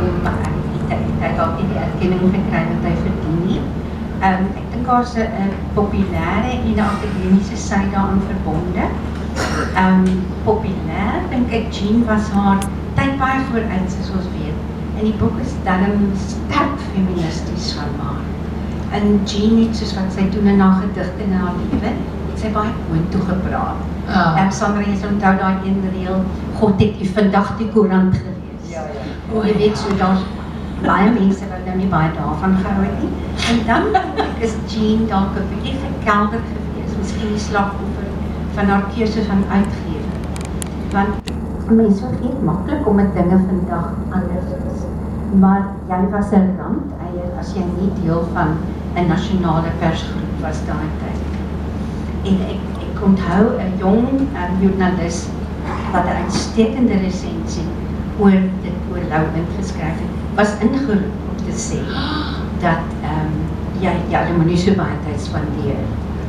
hom, hy het dalk nie die erkenning gekry wat hy verdien nie. Ek dink daar's 'n populêre en 'n akademiese sy daaraan verbonde. Populêr, dink ek Jeanne was haar tyd baie vooruit, soos ons weet. En die boek is dan sterk feministisch van haar. En Jeanne het, soos wat sy doen in haar gedigte in haar lewe, het sy baie boontoe gepraat. Sandra, jy sal onthou daai een reël, God het u vandag die koerant gelees. Ja. Jy weet, so daar's baie mense wat nou nie baie daarvan gehou het nie. En dan is Jeanne dalk 'n bietjie verkelder gewees, miskien die slagoffer van haar keuse van uitgewer. Want mense vergeet maklik om dinge vandag anders is. Maar jy was 'n randeier as jy nie deel van 'n nasionale persgroep was daai tyd. En ek onthou 'n jong joernalis wat 'n uitstekende resensie oor Lewe geskryf het, was ingeroep om te sê dat jy moet nie so baie tyd spandeer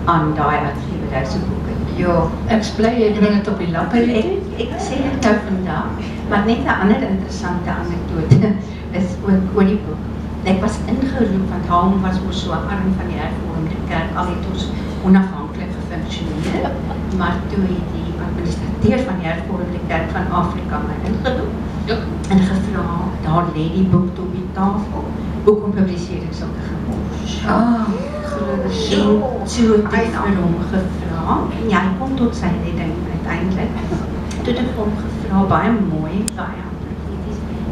aan daai uitgewerry se boeke. Ja, ek bly jy bring dit op die lappe. Ek sê dit nou vandag, maar net 'n ander interessante anekdote is oor die boek. Ek was ingeroep want hom was mos so 'n arm van die hervormde kerk, al het ons onafhanklik gefunksioneer, maar toe het die administrateur van die hervormde kerk van Afrika my ingeroep en gevra, daar lê die boek toe op die tafel, hoekom publiseer ek sulke gemors? En toe het ek vir hom gevra, en hy kom tot sy redding uiteindelik, toe het ek hom gevra, baie mooi, baie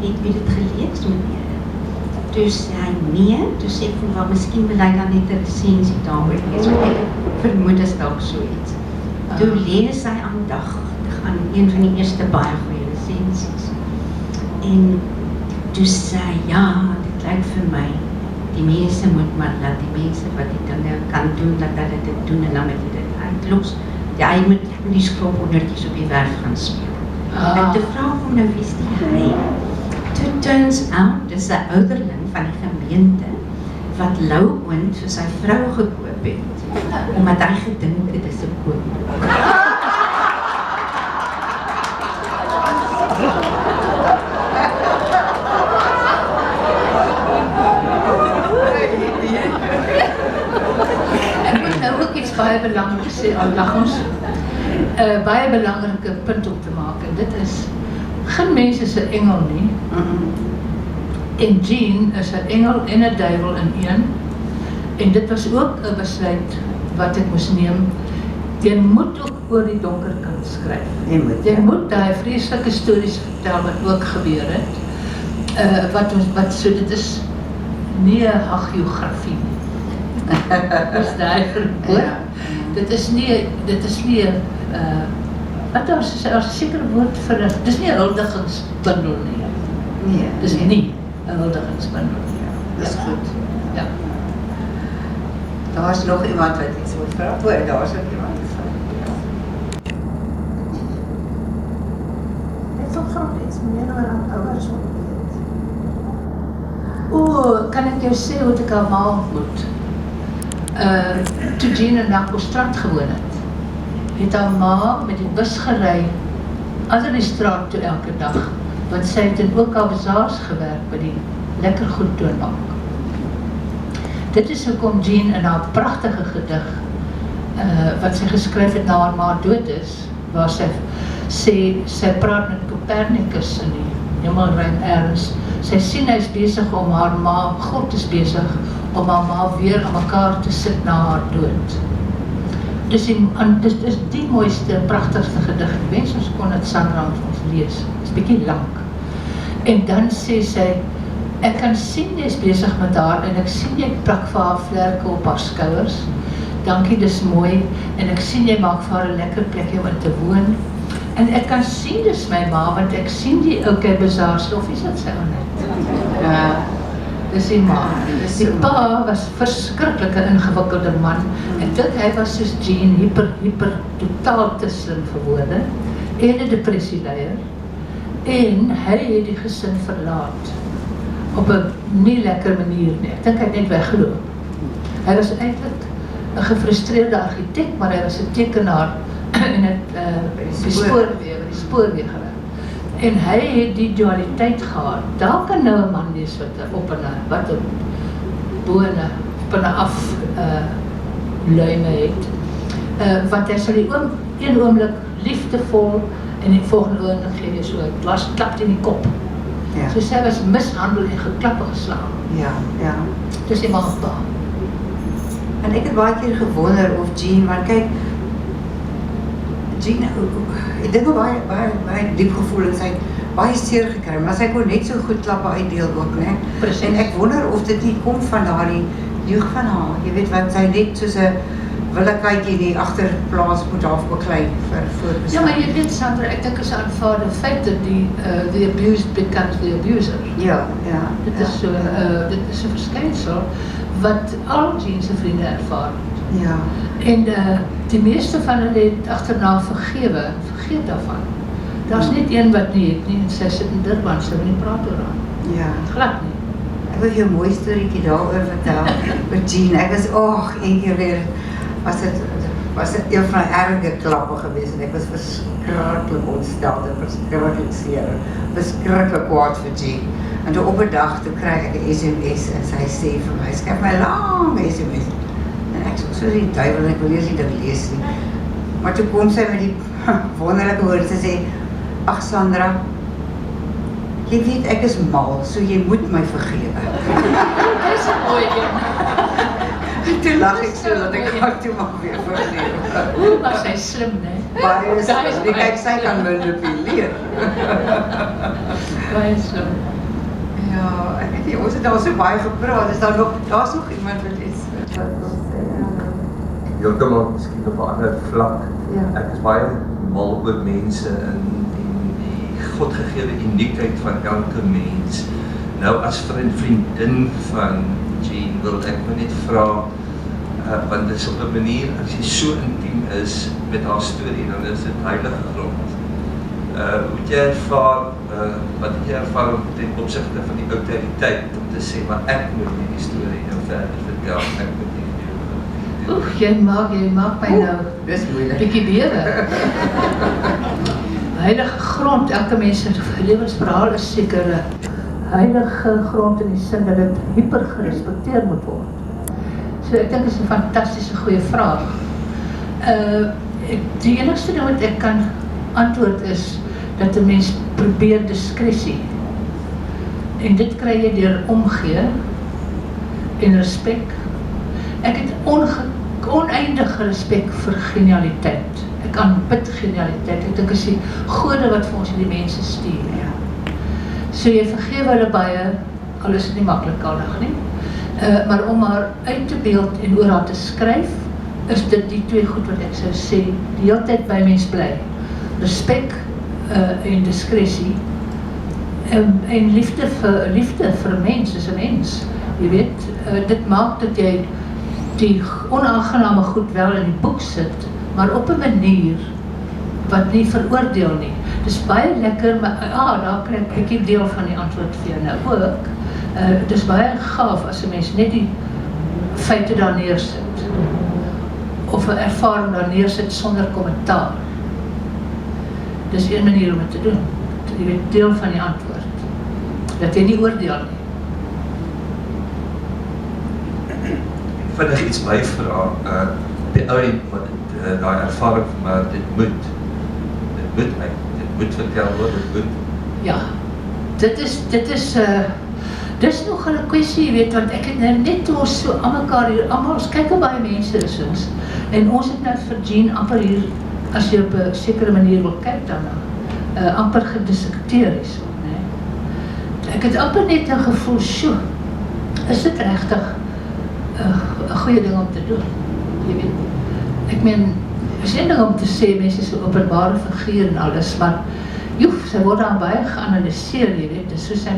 het u dit gelees meneer? Toe sê hy nee, toe sê ek van, miskien wil hy dan net 'n resensie daaroor lees, want ek vermoed is dalk so iets. Toe lees hy aandagtig aan een van die eerste baie goeie resensies. En toe sê hy, ja, dit lyk vir my, die mense moet maar laat die mense wat die dinge kan doen, dat hulle dit doen en dan moet jy dit uitlos. Ja, hy moet die skropondertjies op die werf gaan speel. En toe vra ek hom nou, wie is die hy? Toe turns out, dis 'n ouderling van die gemeente, wat Louwond vir sy vrou gekoop het, omdat hy gedink het is 'n koopboek. Ek moet nou ook iets baie belangrik sê, al lag ons, baie belangrike punt om te maak, en dit is, geen mens is 'n engel nie, en Jeanne is 'n engel en 'n duiwel in een, en dit was ook 'n besluit wat ek moes neem, jy moet ook oor die donker kant skryf. Jy moet daai vreeslike stories vertel wat ook gebeur het, wat so, dit is nie 'n hagiografie nie. Dis daai verwoord. Dit is nie wat daar is 'n sekere woord vir dit. Dis nie 'n huldigingsbundel nie. Nee, dis nie 'n huldigingsbundel nie. Dis goed. Ja. Daar is nog iemand wat iets wil vra. Daar is ook iemand. Ek wil graag iets meer oor aan ouers wil weet. Kan ek jou sê hoe ek haar ma ontmoet? Toe Jeanne in Nakkelstraat gewoon het haar ma met die bus gery ander die straat toe elke dag, want sy het in ook al bazaars gewerk by die lekker goed toonbank. Dit is hoekom Jeanne in haar pragtige gedig, wat sy geskryf het na haar ma dood is, waar sy sê, sy praat met Copernicus in die hemelruim ergens. Sy sien hy is besig om haar ma, God is besig om haar ma weer aan mekaar te sit na haar dood. Dis die mooiste, pragtigste gedig. Ek wens ons kon het Sandra ons lees. Dit is bietjie lank. En dan sê sy, ek kan sien jy is besig met haar en ek sien jy plak vir haar vlerke op haar skouers. Dankie, dis mooi. En ek sien jy maak vir haar 'n lekker plekjie om in te woon. En ek kan sien dis my ma, want ek sien die ouke bazaarstoffies wat sy aan het. Dis die ma. Die pa was verskriklike ingewikkelde man. Ek dink hy was soos Jeanne, hyper, totaal te slim vir woorde. En 'n depressieleier. En hy het die gesin verlaat. Op 'n nie lekker manier nie. Ek dink hy het net weggeloop. Hy was eintlik 'n gefrustreerde argitek, maar hy was 'n tekenaar en het die spoorweë gewerk. En hy het die dualiteit gehad. Daar kan nou 'n man wees wat op bone, op 'n af luime het. Want hy sal die een oomblik liefdevol en die volgende oomblik gee hy so 'n glas klap in die kop. Ja. So sy was mishandel en geklappe geslaan. Ja. Dis die magpa. En ek het baie keer gewonder of Jeanne, want kyk, Jeanne, ek dink baie diep gevoelens, sy het baie seer gekry, maar sy kon net so goed klappe uitdeel ook, né? Precies. En ek wonder of dit nie kom van daardie jeug van haar, jy weet wat, sy net soos 'n willekatjie in die agterplaas moet afbeklei vir voorbestaan. Ja, maar jy weet Sandra, ek dink is aanvaarde feit dat the abused becomes the abuser. Ja. Dit is so, dit is 'n verskynsel wat al Jeanne se vriende ervaar. Ja. En die meeste van hulle het agterna vergewe, vergeet daarvan. Daar's net een wat nie het nie en sy sit in Durban, sy wil nie praat oor haar. Ja. Glad nie. Ek wil jou 'n mooi storieetjie daaroor vertel met Jeanne. Ek was een keer weer was dit een van die erge klappe geweest en ek was verskriklik ontstel en verskriklik seer, verskriklik kwaad vir Jeanne. En toe op 'n dag toe kry ek 'n SMS en sy sê vir my, skryf my lang SMS. En ek sê so die duiwel, ek wil eers nie dit lees nie. Maar toe kom sy met die wonderlike woorde, sy sê, ag Sandra, jy weet ek is mal, so jy moet my vergewe. Dis 'n mooi een. Toe lag ek so dat ek gaan toe maar weer vergewe. Maar sy is slim, né? Baie slim. Kyk, sy kan manipuleer. Baie slim. Ja, ek weet nie, ons het daar so baie gepraat. Daar's nog iemand wat iets wil sê. Heeltemal miskien op 'n ander vlak. Ja. Ek is baie mal oor mense en die godgegewe uniekheid van elke mens. Nou as vriendin van Jeanne wil ek my net vra, want dit is op 'n manier, as jy so intiem is met haar storie, dan is dit heilige grond. Hoe het jy ervaar, wat het jy ervaar ten opsigte van die autoriteit, om te sê, maar ek moet die storie nou verder vertel, ek moet nie doen. Oef, jy maak my nou Dis moeilik. bietjie bewe. Heilige grond, elke mens se lewensverhaal is seker 'n heilige grond in die sin dat dit hyper gerespekteer moet word. So ek dink dit is 'n fantastiese goeie vraag. Die enigste ding wat ek kan antwoord is dat 'n mens probeer diskresie. En dit kry jy deur omgee en respek. Ek het oneindige respek vir genialiteit. Ek aanbid genialiteit. Ek dink is die gode wat vir ons hierdie mense stuur. Ja. So jy vergewe hulle baie, al is dit nie maklik aldag nie. Maar om haar uit te beeld en oor haar te skryf, is dit die twee goed wat ek sou sê, die hele tyd by mens bly. Respek en diskresie. En liefde vir mens, is 'n mens. Jy weet, dit maak dat jy die onaangename goed wel in die boek sit, maar op 'n manier wat nie veroordeel nie. Dis baie lekker, maar daar kry ek 'n bietjie deel van die antwoord vir jou nou ook. Dis baie gaaf as 'n mens net die feite daar neersit. Of 'n ervaring daar neersit sonder kommentaar. Dis een manier om dit te doen. Jy weet, deel van die antwoord. Dat jy nie oordeel nie. Vinnig iets byvra, die ou en wat daai ervaring vir my, dit moet vertel word, dit moet. Ja, dis nog 'n kwessie, jy weet, want ek het nou net toe ons so aan mekaar hier, ons kyk hoe baie mense is ons, en ons het nou vir Jeanne amper hier, as jy op 'n sekere manier wil kyk daarna, amper gedissekteer is, nee. Ek het amper net 'n gevoel, sjoe, is dit regtig 'n goeie ding om te doen, jy weet. Ek meen, is een ding om te sê, mense is 'n openbare figuur en alles, maar joef, sy word dan baie geanalyseer, jy weet, dis hoe sy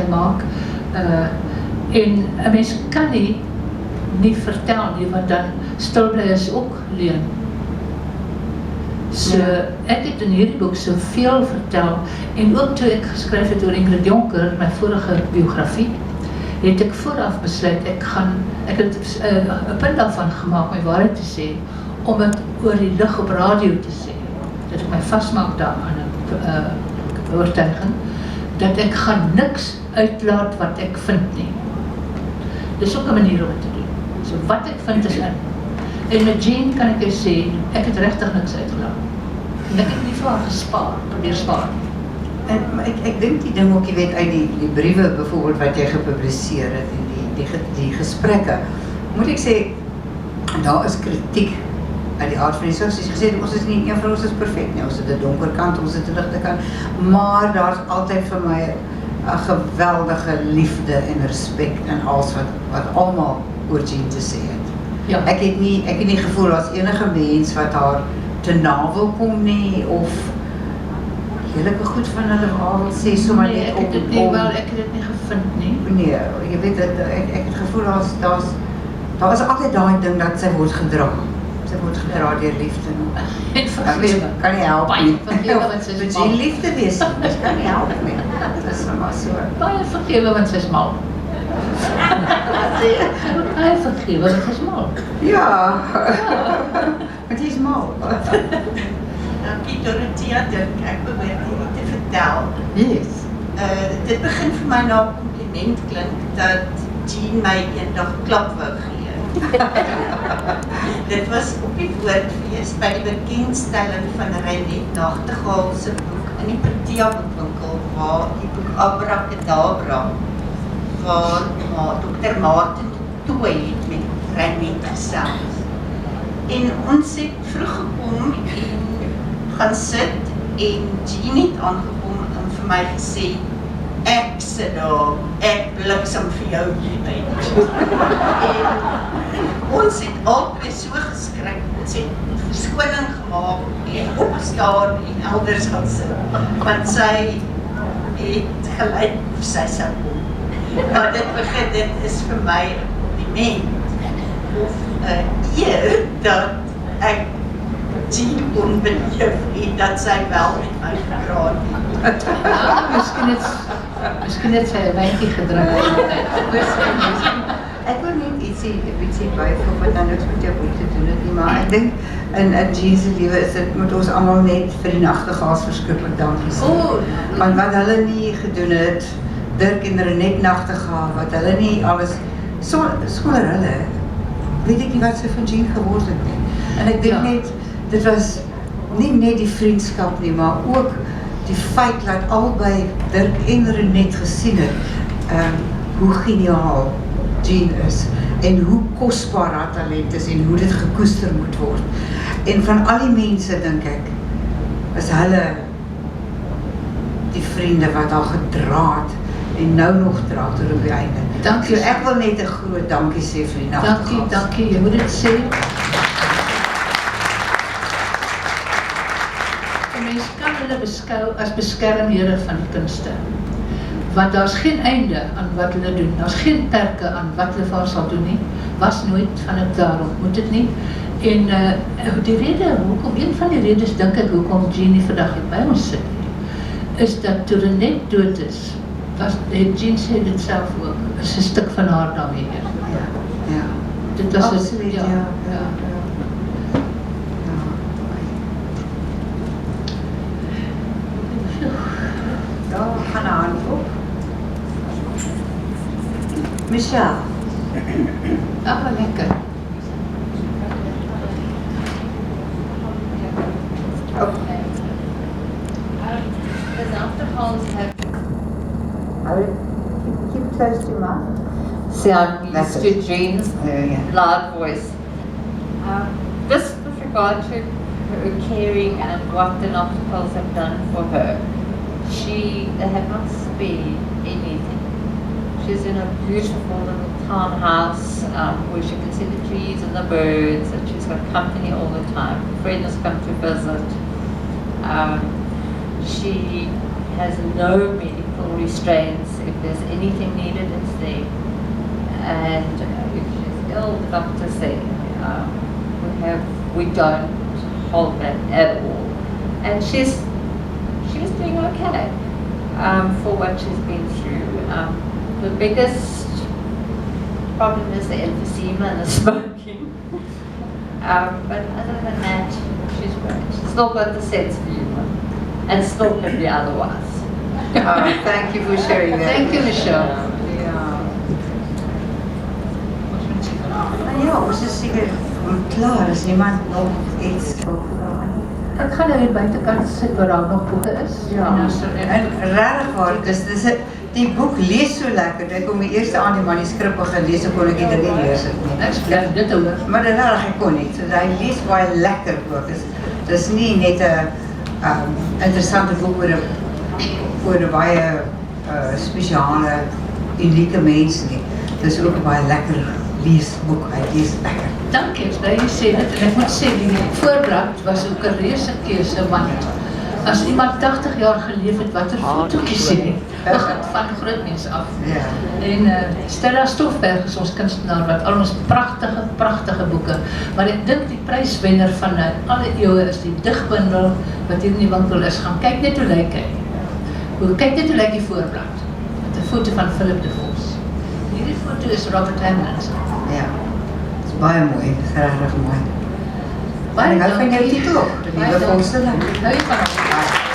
maak, en 'n mens kan nie vertel nie, want dan stil bly is ook leuen. So, ek het in hierdie boek soveel vertel, en ook toe ek geskryf het oor Ingrid Jonker, my vorige biografie, het ek vooraf besluit, ek het 'n punt daarvan gemaak, my waarheid te sê, om het oor die lig op radio te sê, dat ek my vasmaak daaraan, oortuiging, dat ek gaan niks uitlaat wat ek vind nie. Dis ook 'n manier om dit te doen. So wat ek vind is in. En met Jeanne kan ek jou sê, ek het regtig niks uitgelaat. En ek het nie vir haar probeer spaar. En ek dink die ding ook, jy weet, uit die briewe byvoorbeeld wat jy gepubliseer het en die gesprekke, moet ek sê, daar is kritiek uit die aard van die saak. Soos jy gesê het, ons is nie een van ons is perfek nie, ons het 'n donker kant, ons het 'n ligte kant, maar daar's altyd vir my 'n geweldige liefde en respek en alles wat almal oor Jeanne te sê het. Ja. Ek het nie gevoel as enige mens wat haar te na wil kom nie, of heerlike goed van hulle wil sê, sommer Nee, net ek het dit nie, wel, ek het dit nie gevind nie. Nee, jy weet, ek het gevoel daar is altyd daai ding dat sy word gedra. Sy word gedra deur liefde. En vergewe. Kan nie help Baie nie. vergewe want sy is Moet mal. jy liefde wees, dit kan nie help nie. Dit is maar so. Baie vergewe want sy is mal. Baie vergewe want sy is mal. Ja, want jy is mal. Dankie Dorothea, ek behoort hierdie te vertel. Yes. Dit begin vir my na 'n kompliment klink dat Jeanne my eendag klap wou gee. Dit was op die woordfees by die bekendstelling van Reinet Nachtegaal se boek in die Protea boekwinkel, waar die boek Abracadabra, waar Dr. Martin Tooi het met Reinet gesels. En ons het vroeg gekom en gaan sit en Jeanne het aangekom en vir my gesê, ek sit daar, ek bliksem vir jou hier uit. En ons het albei so geskrik, ons het verskoning gemaak en opgestaan en elders gaan sit, want sy het gelyk of sy sou kom. Maar dit is vir my 'n kompliment of 'n eer dat ek Jeanne kon beleef en dat sy wel met my gepraat het. Miskien het sy 'n wyntjie gedrink. Ek wil net ietsie byvoeg wat dan niks met jou boek te doen het nie, maar ek dink in Jeanne se lewe is dit moet ons almal net vir die Nachtegaals verskriklik dankie sê. Want wat hulle nie gedoen het, Dirk en Reinet Nachtegaal, wat hulle nie alles sonder hulle, weet ek nie wat sy van Jeanne geword het nie. En ek dink net, dit was nie net die vriendskap nie, maar ook die feit dat albei Dirk en Reinet gesien het, hoe geniaal Jeanne is en hoe kosbaar haar talent is en hoe dit gekoester moet word. En van al die mense, dink ek, is hulle die vriende wat haar gedra het en nou nog dra tot op die einde. Dankie. So ek wil net 'n groot dankie sê vir die Nachtegaals. Dankie, jy moet dit sê. Mens kan hulle beskou as beskermhede van kunste. Want daar's geen einde aan wat hulle doen. Daar's geen perke aan wat hulle vir haar sal doen nie. Was nooit van dit daarom, moet dit nie. En die rede, een van die redes dink ek hoekom Jeanne nie vandag hier by ons sit nie, is dat toe Reinet dood is, het Jeanne sê dit self ook, is 'n stuk van haar daarmee. Ja. Dit was Absoluut, ja. Daar gaan 'n hand op. Michelle. Lekker. The Nachtegaals have. Keep close to your mouth. See, I'm That's used to it. Jeanne's Yeah. loud voice. Just with regard to her caring and what the Nachtegaals have done for her, they have not spared anything. She's in a beautiful little townhouse where she can see the trees and the birds, and she's got company all the time. Friends come to visit. She has no medical restraints. If there's anything needed, it's there. And if she's ill, the doctor say we don't hold that at all. And she's doing okay for what she's been through. The biggest problem is the emphysema and the smoking. But other than that, she's great. She's still got the sense of humor and still can be otherwise. Thank you for sharing that. Thank you, Michelle. Ja, ons is seker klaar as niemand nog iets wil vra. Ek gaan nou hier buitekant sit waar daar nog boeke is. En regtig waar, die boek lees so lekker. Ek kom die eerste aan die manuskrip gelees, ek kon ek dit nie lees nie. Ek skryf dit hoor. Maar dit regtig ek kon nie. So hy lees baie lekker ook. Dis nie net 'n interessante boek oor 'n baie spesiale, unieke mens nie. Dis ook 'n baie lekker leesboek. Hy lees lekker. Dankie, ek bly jy sê dit en ek moet sê die voorblad was ook 'n reuse keuse want as iemand 80 jaar geleef het, watter fotootjies sien van groot mense af. Ja. En Stella Stoffberg is ons kunstenaar wat al ons pragtige boeke, maar ek dink die pryswenner van alle eeue is die digbundel wat hier in die winkel is. Gaan kyk net hoe lyk hy. Kyk net hoe lyk die voorblad met 'n foto van Philip de Vos. Hierdie foto is Robert Hamlin. Ja. Dit is baie mooi, dit is regtig mooi. Baie En ek hou van jou titel ook, die Baie bevolste dankie. Hou jy van hom?